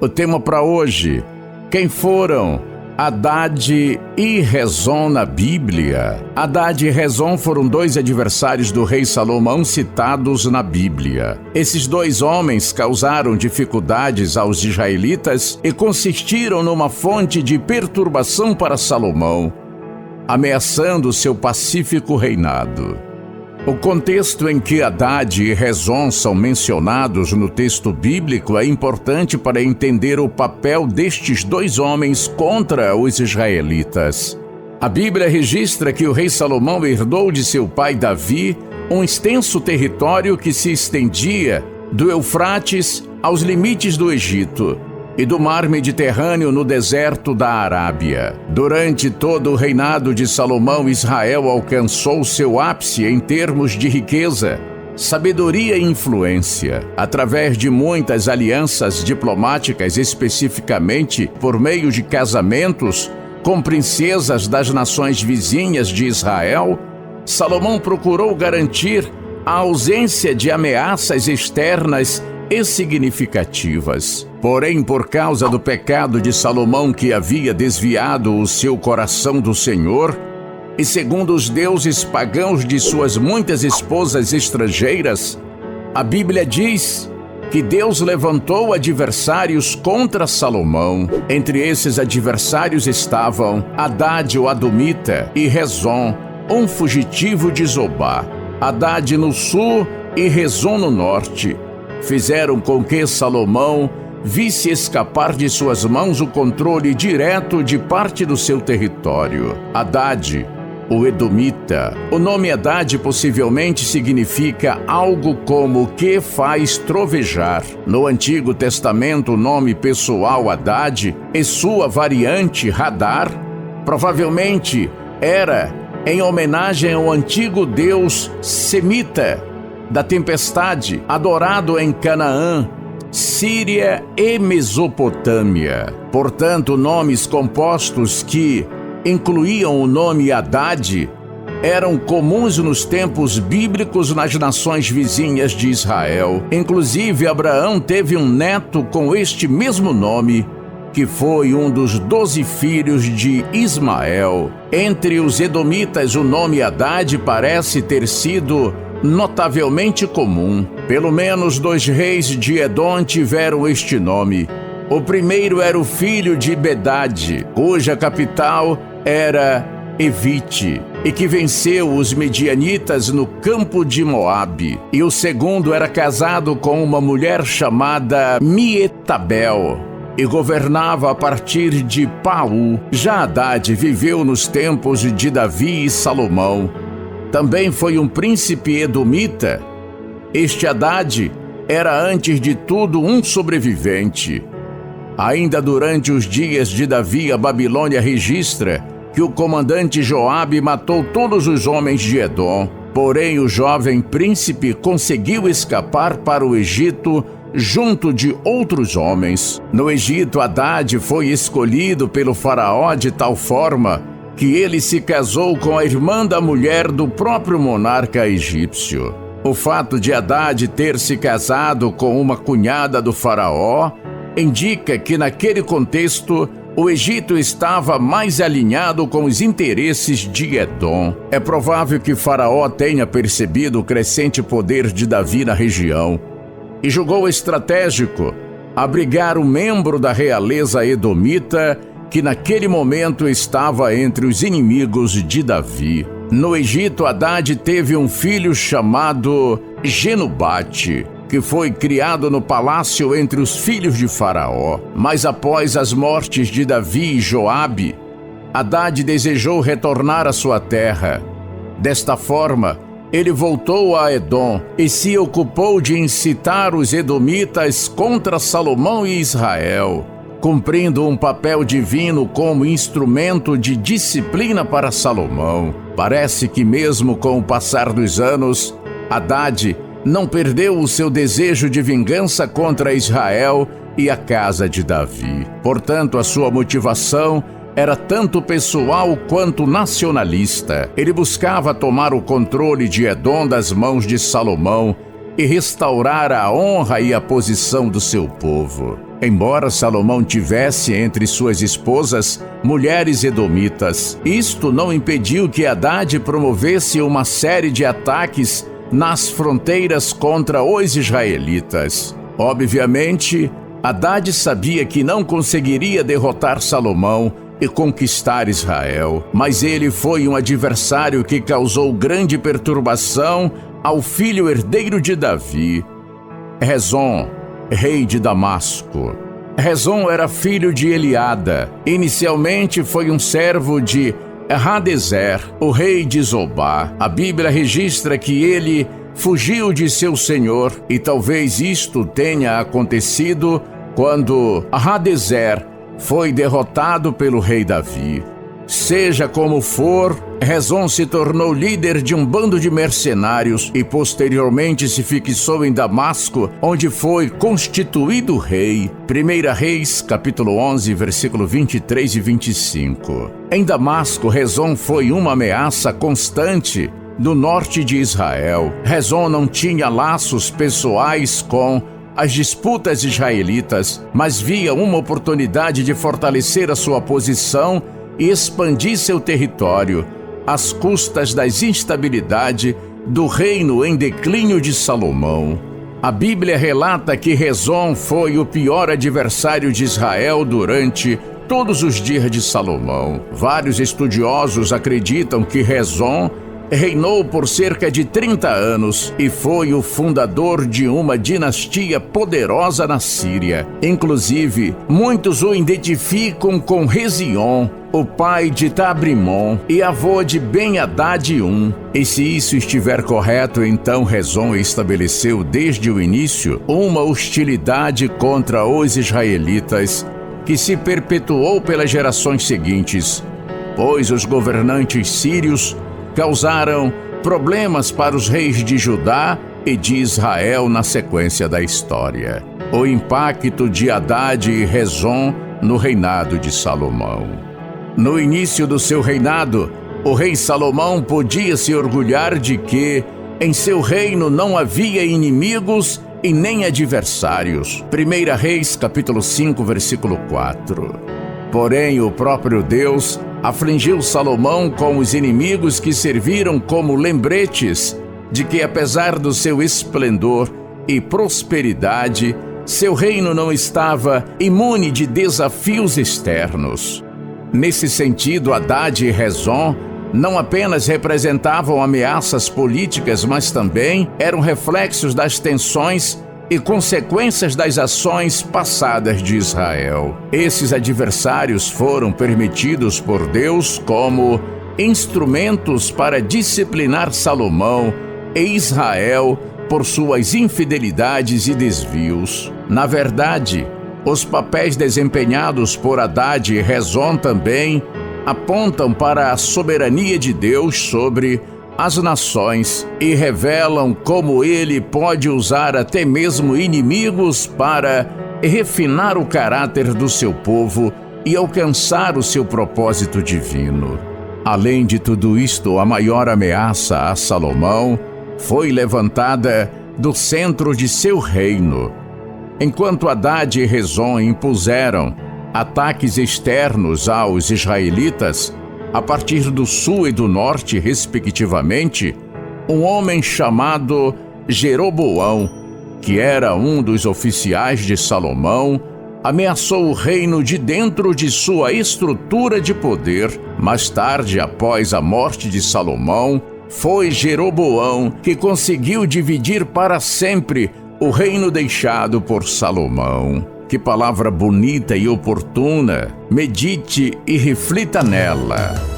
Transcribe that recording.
O tema para hoje: quem foram Hadad e Rezon na Bíblia? Hadad e Rezon foram dois adversários do rei Salomão citados na Bíblia. Esses dois homens causaram dificuldades aos israelitas e consistiram numa fonte de perturbação para Salomão, ameaçando seu pacífico reinado. O contexto em que Hadad e Rezon são mencionados no texto bíblico é importante para entender o papel destes dois homens contra os israelitas. A Bíblia registra que o rei Salomão herdou de seu pai Davi um extenso território que se estendia do Eufrates aos limites do Egito e do mar Mediterrâneo no deserto da Arábia. Durante todo o reinado de Salomão, Israel alcançou seu ápice em termos de riqueza, sabedoria e influência, através de muitas alianças diplomáticas, especificamente por meio de casamentos com princesas das nações vizinhas de Israel. Salomão procurou garantir a ausência de ameaças externas e significativas. Porém, por causa do pecado de Salomão, que havia desviado o seu coração do Senhor, e segundo os deuses pagãos de suas muitas esposas estrangeiras, a Bíblia diz que Deus levantou adversários contra Salomão. Entre esses adversários estavam Hadad o Adomita e Rezon, um fugitivo de Zobá. Hadad no sul e Rezon no norte fizeram com que Salomão visse escapar de suas mãos o controle direto de parte do seu território. Hadad, o Edomita. O nome Hadad possivelmente significa algo como que faz trovejar. No Antigo Testamento, o nome pessoal Hadad e sua variante Hadar provavelmente era em homenagem ao antigo deus semita da tempestade, adorado em Canaã, Síria e Mesopotâmia. Portanto, nomes compostos que incluíam o nome Hadad eram comuns nos tempos bíblicos nas nações vizinhas de Israel. Inclusive, Abraão teve um neto com este mesmo nome, que foi um dos 12 filhos de Ismael. Entre os edomitas, o nome Hadad parece ter sido notavelmente comum. Pelo menos 2 reis de Edom tiveram este nome. O primeiro era o filho de Bedad, cuja capital era Evite, e que venceu os medianitas no campo de Moabe. E o segundo era casado com uma mulher chamada Mietabel e governava a partir de Paú. Já Hadad viveu nos tempos de Davi e Salomão. Também foi um príncipe edomita. Este Hadad era, antes de tudo, um sobrevivente. Ainda durante os dias de Davi, a Babilônia registra que o comandante Joabe matou todos os homens de Edom. Porém, o jovem príncipe conseguiu escapar para o Egito junto de outros homens. No Egito, Hadad foi escolhido pelo faraó de tal forma que ele se casou com a irmã da mulher do próprio monarca egípcio. O fato de Hadad ter se casado com uma cunhada do faraó indica que, naquele contexto, o Egito estava mais alinhado com os interesses de Edom. É provável que Faraó tenha percebido o crescente poder de Davi na região e julgou estratégico abrigar um membro da realeza edomita que naquele momento estava entre os inimigos de Davi. No Egito, Hadad teve um filho chamado Genubate, que foi criado no palácio entre os filhos de Faraó. Mas após as mortes de Davi e Joabe, Hadad desejou retornar à sua terra. Desta forma, ele voltou a Edom e se ocupou de incitar os edomitas contra Salomão e Israel, cumprindo um papel divino como instrumento de disciplina para Salomão. Parece que mesmo com o passar dos anos, Hadad não perdeu o seu desejo de vingança contra Israel e a casa de Davi. Portanto, a sua motivação era tanto pessoal quanto nacionalista. Ele buscava tomar o controle de Edom das mãos de Salomão e restaurar a honra e a posição do seu povo. Embora Salomão tivesse entre suas esposas mulheres edomitas, isto não impediu que Hadade promovesse uma série de ataques nas fronteiras contra os israelitas. Obviamente, Hadade sabia que não conseguiria derrotar Salomão e conquistar Israel, mas ele foi um adversário que causou grande perturbação ao filho herdeiro de Davi, Rezon, rei de Damasco. Rezon era filho de Eliada. Inicialmente foi um servo de Hadadezer, o rei de Zobá. A Bíblia registra que ele fugiu de seu senhor, e talvez isto tenha acontecido quando Hadadezer foi derrotado pelo rei Davi. Seja como for, Rezon se tornou líder de um bando de mercenários e posteriormente se fixou em Damasco, onde foi constituído rei. 1 Reis, capítulo 11, versículo 23 e 25. Em Damasco, Rezon foi uma ameaça constante do norte de Israel. Rezon não tinha laços pessoais com as disputas israelitas, mas via uma oportunidade de fortalecer a sua posição e expandir seu território, às custas das instabilidades do reino em declínio de Salomão. A Bíblia relata que Rezon foi o pior adversário de Israel durante todos os dias de Salomão. Vários estudiosos acreditam que Rezon reinou por cerca de 30 anos e foi o fundador de uma dinastia poderosa na Síria. Inclusive, muitos o identificam com Rezion, o pai de Tabrimon e avô de Ben-Hadad I. E se isso estiver correto, então Rezon estabeleceu desde o início uma hostilidade contra os israelitas que se perpetuou pelas gerações seguintes, pois os governantes sírios causaram problemas para os reis de Judá e de Israel na sequência da história. O impacto de Hadade e Rezon no reinado de Salomão. No início do seu reinado, o rei Salomão podia se orgulhar de que em seu reino não havia inimigos e nem adversários. 1 Reis, capítulo 5, versículo 4. Porém, o próprio Deus afligiu Salomão com os inimigos que serviram como lembretes de que, apesar do seu esplendor e prosperidade, seu reino não estava imune de desafios externos. Nesse sentido, Hadade e Rezon não apenas representavam ameaças políticas, mas também eram reflexos das tensões e consequências das ações passadas de Israel. Esses adversários foram permitidos por Deus como instrumentos para disciplinar Salomão e Israel por suas infidelidades e desvios. Na verdade, os papéis desempenhados por Hadade e Rezon também apontam para a soberania de Deus sobre as nações e revelam como ele pode usar até mesmo inimigos para refinar o caráter do seu povo e alcançar o seu propósito divino. Além de tudo isto, a maior ameaça a Salomão foi levantada do centro de seu reino. Enquanto Hadade e Rezon impuseram ataques externos aos israelitas, a partir do sul e do norte, respectivamente, um homem chamado Jeroboão, que era um dos oficiais de Salomão, ameaçou o reino de dentro de sua estrutura de poder. Mais tarde, após a morte de Salomão, foi Jeroboão que conseguiu dividir para sempre o reino deixado por Salomão. Que palavra bonita e oportuna! Medite e reflita nela.